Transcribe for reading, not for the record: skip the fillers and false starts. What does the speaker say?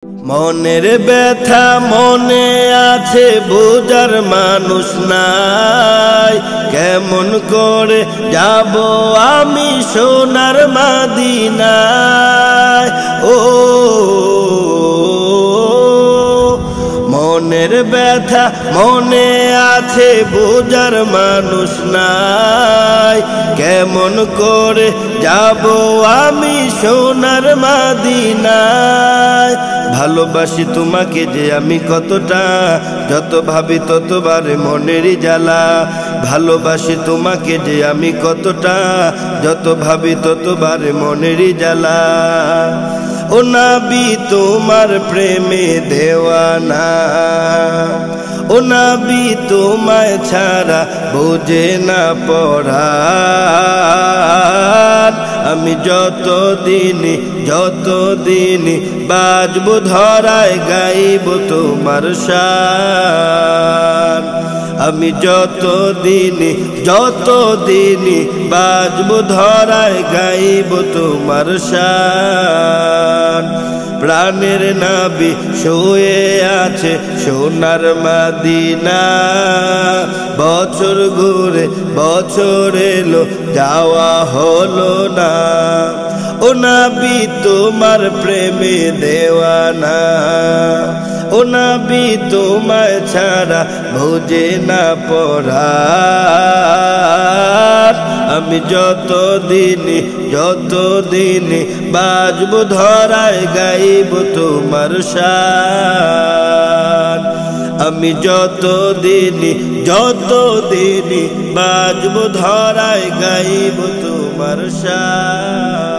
মনের ব্যথা মনে আছে বুঝার মানুষ নাই, কেমন করে যাব আমি সোনার মদিনায়। ও মনের ব্যথা মনে আছে বুঝার মানুষ নাই, কেমন করে যাব আমি সোনার মদিনায়। ভালোবাসি তোমাকে যে আমি কতটা, যত ভাবি ততবারে মনেরই জ্বালা। ভালোবাসি তোমাকে যে আমি কতটা, যত ভাবি ততবারে মনেরই জ্বালা। ও নবী তোমার প্রেমে দেওয়ানা, ও নবী তোমায় ছাড়া বোঝে না পরাণ। আমি যতদিন বাজব ধরায় গাইব তোমার শান। আমি যতদিন বাজব ধরায় গাইব তোমার শান। প্রাণের নবী শুয়ে আছে সোনার মদিনা, বছর ঘুরে বছর এলো যাওয়া হলো না। ও নবী তোমার প্রেমে দেওয়ানা, ও নবী তোমায় ছাড়া বোঝে না পরাণ। আমি যতদিন বাজব ধরায় গাইব তোমার শান। আমি যতদিন বাজব ধরায় গাইব তোমার শান।